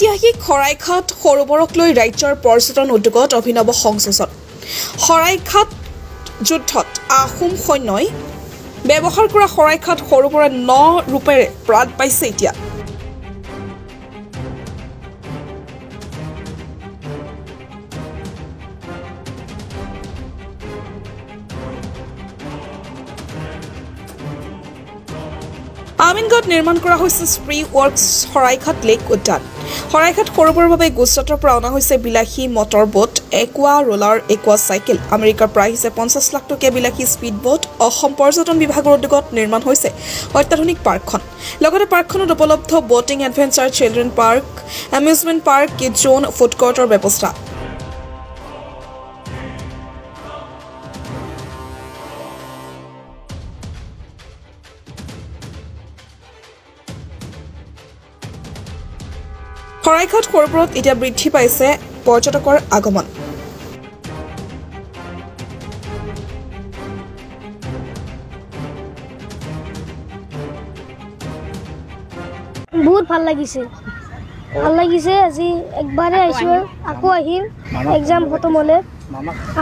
ঐতিহাসিক শৰাইঘাট সৰোবৰক লৈ ৰাজ্যৰ পৰ্যটন উদ্যোগত অভিনৱ সংযোজন শৰাইঘাট যুদ্ধত আহোম সৈন্যই ব্যৱহাৰ কৰা শৰাইঘাট সৰোবৰে 9 ৰূপেৰে প্ৰাণ পাইছে এতিয়া আমিনগড়ত নিৰ্মাণ কৰা হৈছে স্প্ৰী ৱৰ্কছ শৰাইঘাট লেক উদ্যান শৰাইঘাট সৰোবৰৰ বাবে গুজৰাটৰ পৰা অনা হৈছে বিলাসী মটৰ বোট একোৱা ৰোলাৰ একোৱা চাইকেল আমেৰিকাৰ প্ৰায় 50 লাখ টকীয়া বিলাসী স্পীড বোট অসম পৰ্যটন বিভাগৰ উদ্যোগত নিৰ্মাণ হৈছে অত্যাধুনিক পাৰ্কখন লগতে পাৰ্কখনত উপলব্ধ boating adventure children park amusement park kid zone food কোৰ্টৰ ব্যৱস্থা শৰাইঘাট সৰোবৰত এতিয়া বৃদ্ধি পাইছে পৰ্যটকৰ আগমন বহুত ভাল লাগিছে আজি একবাৰে আইছো আকৌ আহিম এক্সাম খতম হলে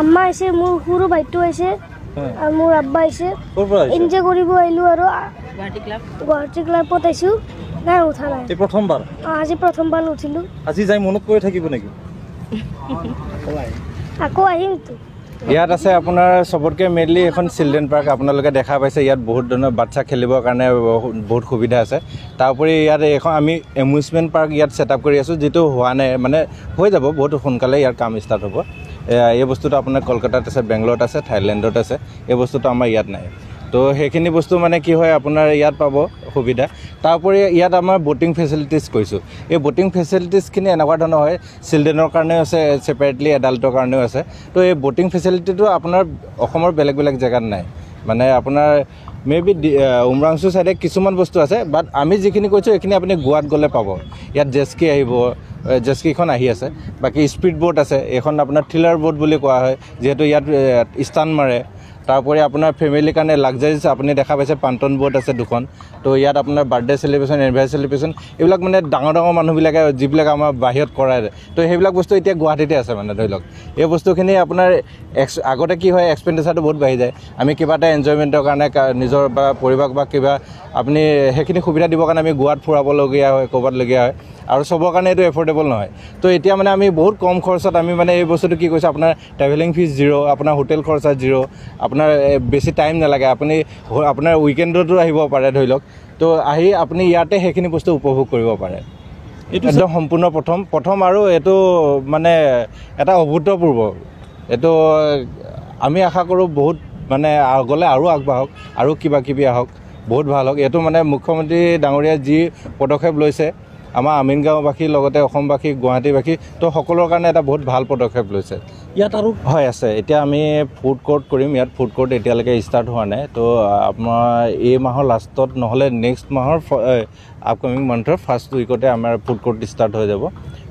আম্মা আইছে মোৰ সৰু ভাইটো আইছে আৰু মোৰ আব্বা আইছে এনজয় কৰিব আইলো আৰু গুৱাহাটী ক্লাবত আইছো নাই উঠা নাই এই প্ৰথমবাৰ আজি প্ৰথমবাৰ উঠিলো আজি যাই মনত কৰি থাকিব নেকি আকৌ আহিম তো ইয়াত আছে আপোনাৰ সবতকে মেইনলি এখন চিলড্ৰেন পাৰ্ক আপোনালোকে দেখা পাইছে ইয়াত বহুত ধৰণৰ বাচ্চা খেলিবৰ কাৰণে বহুত সুবিধা আছে তাৰোপৰি ইয়াত এখন আমি এমিউজমেণ্ট পাৰ্ক ইয়াত সেটআপ কৰি আছো যেটো হোৱা নাই মানে হৈ যাব বহুত সোনকালে ইয়াৰ কাম ষ্টাৰ্ট হ'ব এই বস্তুটো আপোনাৰ কলকাতাত আছে বেংগলৰত আছে থাইলেণ্ডত আছে এই বস্তুটো আমাৰ ইয়াত নাই তো সেইখিনি বস্তু মানে কি হয় আপোনাৰ ইয়াত পাব সুবিধা তাৰোপৰি ইয়াত আমাৰ বোটিং ফেচিলিটিজ কৈছোঁ এই বোটিং ফেচিলিটিজখিনি এনেকুৱা ধৰণৰ হয় চিলড্ৰেনৰ কাৰণেও আছে ছেপাৰেটলি এডাল্টৰ কাৰণেও আছে তো এই বোটিং ফেচিলিটিটো আপোনাৰ অসমৰ বেলেগ বেলেগ জেগাত নাই মানে আপোনাৰ মেবি উমৰাংচু চাইডে কিছুমান বস্তু আছে বাট আমি যিখিনি কৈছোঁ এইখিনি আপুনি গোৱাত গ'লে পাব ইয়াত জেস্কি আহিব জেস্কিখন আহি আছে বাকী স্পীড বোট আছে এইখন আপোনাৰ থ্ৰিলাৰ বোট বুলি কোৱা হয় যিহেতু ইয়াত ষ্টান মাৰে তাৰোপৰি আপোনাৰ ফেমিলিৰ কাৰণে লাক্সাৰিজ আপুনি দেখা পাইছে পান্তন বোট আছে দুখন তো ইয়াত আপোনাৰ বাৰ্থডে চেলিব্ৰেশ্যন এনিভাৰ্চাৰী চেলিব্ৰেশ্যন এইবিলাক মানে ডাঙৰ ডাঙৰ মানুহবিলাকে যিবিলাক আমাৰ বাহিৰত কৰাই তো সেইবিলাক বস্তু এতিয়া গুৱাহাটীতে আছে মানে ধৰি লওক এই বস্তুখিনি আপোনাৰ আগতে কি হয় এক্সপেণ্ডিচাৰটো বহুত বাঢ়ি যায় আমি কিবা এটা এনজয়মেণ্টৰ কাৰণে নিজৰ বা পৰিবাৰক বা কিবা আপুনি সেইখিনি সুবিধা দিবৰ কাৰণে আমি গোৱাত ফুৰাবলগীয়া হয় ক'ৰবাতলগীয়া হয় আৰু সবৰ কাৰণে এইটো এফৰ্ডেবল নহয় তো এতিয়া মানে আমি বহুত কম খৰচত আমি মানে এই বস্তুটো কি কৈছোঁ আপোনাৰ ট্ৰেভেলিং ফিজ জিৰ' আপোনাৰ হোটেল খৰচা জিৰ' আপোনাৰ বেছি টাইম নালাগে আপুনি আপোনাৰ উইকেণ্ডতো আহিব পাৰে ধৰি লওক তো আহি আপুনি ইয়াতে সেইখিনি বস্তু উপভোগ কৰিব পাৰে এইটো একদম সম্পূৰ্ণ প্ৰথম আৰু এইটো মানে এটা অভূতপূৰ্ব এইটো আমি আশা কৰোঁ বহুত মানে আগলৈ আৰু আগবাঢ়ক আৰু কিবা কিবি আহক বহুত ভাল হওক এইটো মানে মুখ্যমন্ত্ৰী ডাঙৰীয়া যি পদক্ষেপ লৈছে আমাৰ আমিনগাঁওবাসীৰ লগতে অসমবাসী গুৱাহাটীবাসী তো সকলোৰ কাৰণে এটা বহুত ভাল পদক্ষেপ লৈছে ইয়াত আৰু হয় আছে এতিয়া আমি ফুড কোৰ্ট কৰিম ইয়াত ফুড কোৰ্ট এতিয়ালৈকে ষ্টাৰ্ট হোৱা নাই তো আপোনাৰ এই মাহৰ লাষ্টত নহ'লে নেক্সট মাহৰ আপকামিং মান্থৰ ফাৰ্ষ্ট উইকতে আমাৰ ফুড কোৰ্ট ষ্টাৰ্ট হৈ যাব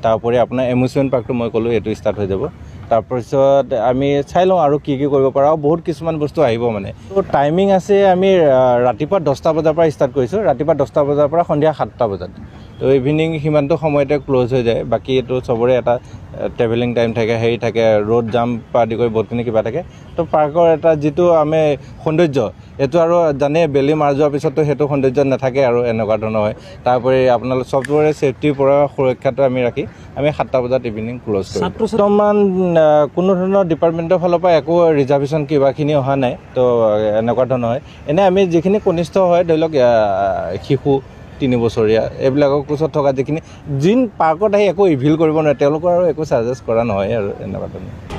তাৰোপৰি আপোনাৰ এমিউজমেণ্ট পাৰ্কটো মই ক'লোঁ এইটো ষ্টাৰ্ট হৈ যাব তাৰপিছত আমি চাই লওঁ আৰু কি কৰিব পাৰোঁ আৰু বহুত কিছুমান বস্তু আহিব মানে তো টাইমিং আছে আমি ৰাতিপুৱা 10টা বজাৰ পৰা ষ্টাৰ্ট কৰিছোঁ ৰাতিপুৱা 10টা বজাৰ পৰা সন্ধিয়া 7টা বজাত তো ইভিনিং সিমানটো সময়তে ক্ল'জ হৈ যায় বাকী এইটো চবৰে এটা ট্ৰেভেলিং টাইম থাকে হেৰি থাকে ৰ'ড জাম পৰা আদি কৰি বহুতখিনি কিবা থাকে তো পাৰ্কৰ এটা যিটো আমি সৌন্দৰ্য এইটো আৰু জানে বেলি মাৰ যোৱাৰ পিছততো সেইটো সৌন্দৰ্য নাথাকে আৰু এনেকুৱা ধৰণৰ হয় তাৰোপৰি আপোনালোক চবৰে ছেফটিৰ পৰা সুৰক্ষাটো আমি ৰাখি আমি 7টা বজাত ইভিনিং ক্ল'জ কৰোঁ বৰ্তমান কোনো ধৰণৰ ডিপাৰ্টমেণ্টৰ ফালৰ পৰা একো ৰিজাৰ্ভেশ্যন কিবাখিনি অহা নাই তো এনেকুৱা ধৰণৰ হয় এনে আমি যিখিনি কনিষ্ঠ হয় ধৰি লওক শিশু 3 বছৰীয়া এইবিলাকৰ কোচত থকা যিখিনি পাৰ্কত আহি একো ইভিল কৰিব নোৱাৰে তেওঁলোকৰ আৰু একো চাৰ্জেছ কৰা নহয় আৰু এনেকুৱা ধৰণৰ